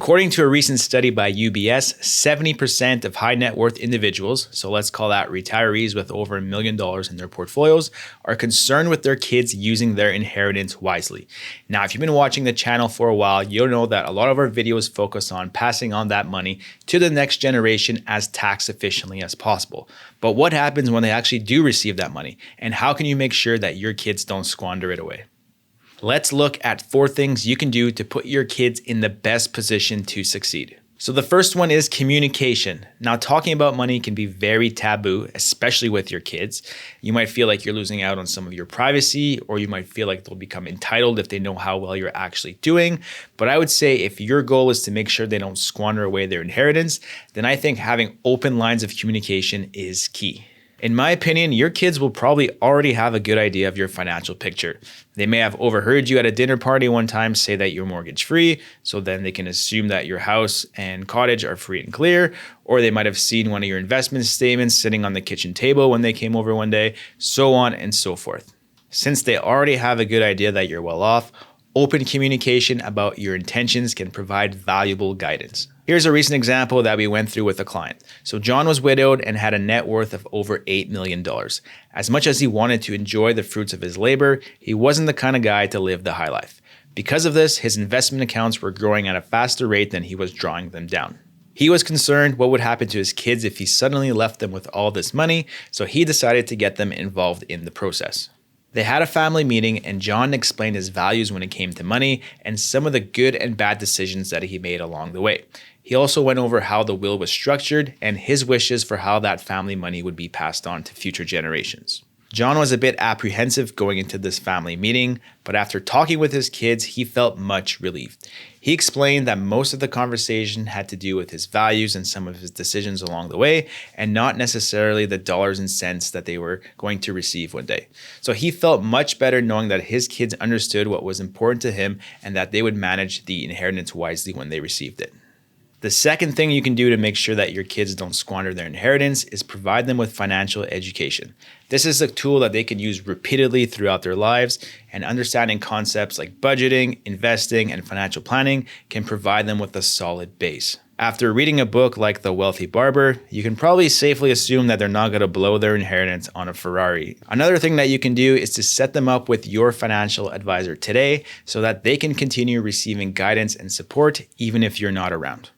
According to a recent study by UBS, 70% of high net worth individuals, so let's call that retirees with over $1 million in their portfolios, are concerned with their kids using their inheritance wisely. Now, if you've been watching the channel for a while, you'll know that a lot of our videos focus on passing on that money to the next generation as tax efficiently as possible. But what happens when they actually do receive that money? And how can you make sure that your kids don't squander it away? Let's look at 4 things you can do to put your kids in the best position to succeed. So the first one is communication. Now, talking about money can be very taboo, especially with your kids. You might feel like you're losing out on some of your privacy, or you might feel like they'll become entitled if they know how well you're actually doing. But I would say if your goal is to make sure they don't squander away their inheritance, then I think having open lines of communication is key. In my opinion, your kids will probably already have a good idea of your financial picture. They may have overheard you at a dinner party one time say that you're mortgage free, so then they can assume that your house and cottage are free and clear, or they might have seen one of your investment statements sitting on the kitchen table when they came over one day, so on and so forth. Since they already have a good idea that you're well off, open communication about your intentions can provide valuable guidance. Here's a recent example that we went through with a client. So John was widowed and had a net worth of over $8 million. As much as he wanted to enjoy the fruits of his labor, he wasn't the kind of guy to live the high life. Because of this, his investment accounts were growing at a faster rate than he was drawing them down. He was concerned what would happen to his kids if he suddenly left them with all this money, so he decided to get them involved in the process. They had a family meeting and John explained his values when it came to money and some of the good and bad decisions that he made along the way. He also went over how the will was structured and his wishes for how that family money would be passed on to future generations. John was a bit apprehensive going into this family meeting, but after talking with his kids, he felt much relieved. He explained that most of the conversation had to do with his values and some of his decisions along the way, and not necessarily the dollars and cents that they were going to receive one day. So he felt much better knowing that his kids understood what was important to him and that they would manage the inheritance wisely when they received it. The second thing you can do to make sure that your kids don't squander their inheritance is provide them with financial education. This is a tool that they can use repeatedly throughout their lives, and understanding concepts like budgeting, investing, and financial planning can provide them with a solid base. After reading a book like The Wealthy Barber, you can probably safely assume that they're not going to blow their inheritance on a Ferrari. Another thing that you can do is to set them up with your financial advisor today so that they can continue receiving guidance and support even if you're not around.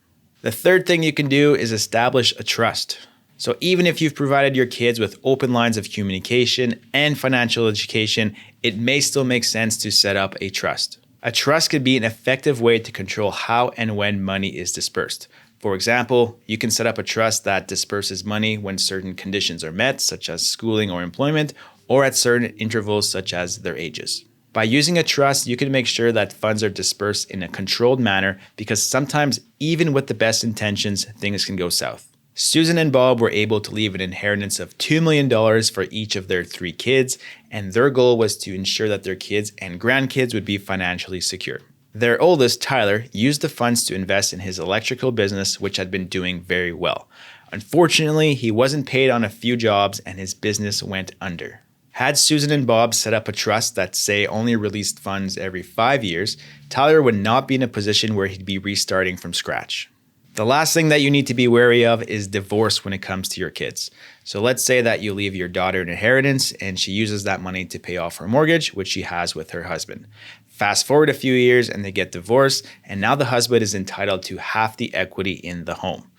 The third thing you can do is establish a trust. So even if you've provided your kids with open lines of communication and financial education, it may still make sense to set up a trust. A trust could be an effective way to control how and when money is dispersed. For example, you can set up a trust that disperses money when certain conditions are met, such as schooling or employment, or at certain intervals such as their ages. By using a trust, you can make sure that funds are dispersed in a controlled manner because sometimes, even with the best intentions, things can go south. Susan and Bob were able to leave an inheritance of $2 million for each of their 3 kids, and their goal was to ensure that their kids and grandkids would be financially secure. Their oldest, Tyler, used the funds to invest in his electrical business, which had been doing very well. Unfortunately, he wasn't paid on a few jobs and his business went under. Had Susan and Bob set up a trust that, say, only released funds every 5 years, Tyler would not be in a position where he'd be restarting from scratch. The last thing that you need to be wary of is divorce when it comes to your kids. So let's say that you leave your daughter an inheritance and she uses that money to pay off her mortgage, which she has with her husband. Fast forward a few years and they get divorced, and now the husband is entitled to half the equity in the home.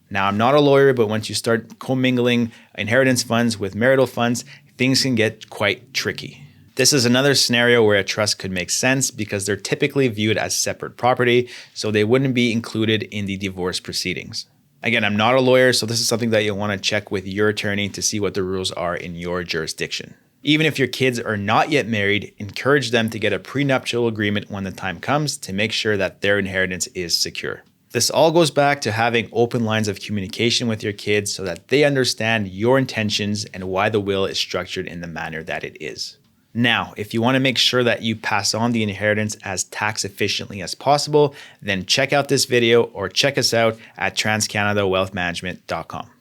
Now, I'm not a lawyer, but once you start commingling inheritance funds with marital funds, things can get quite tricky. This is another scenario where a trust could make sense because they're typically viewed as separate property, so they wouldn't be included in the divorce proceedings. Again, I'm not a lawyer, so this is something that you'll want to check with your attorney to see what the rules are in your jurisdiction. Even if your kids are not yet married, encourage them to get a prenuptial agreement when the time comes to make sure that their inheritance is secure. This all goes back to having open lines of communication with your kids so that they understand your intentions and why the will is structured in the manner that it is. Now, if you want to make sure that you pass on the inheritance as tax efficiently as possible, then check out this video or check us out at transcanadawealthmanagement.com.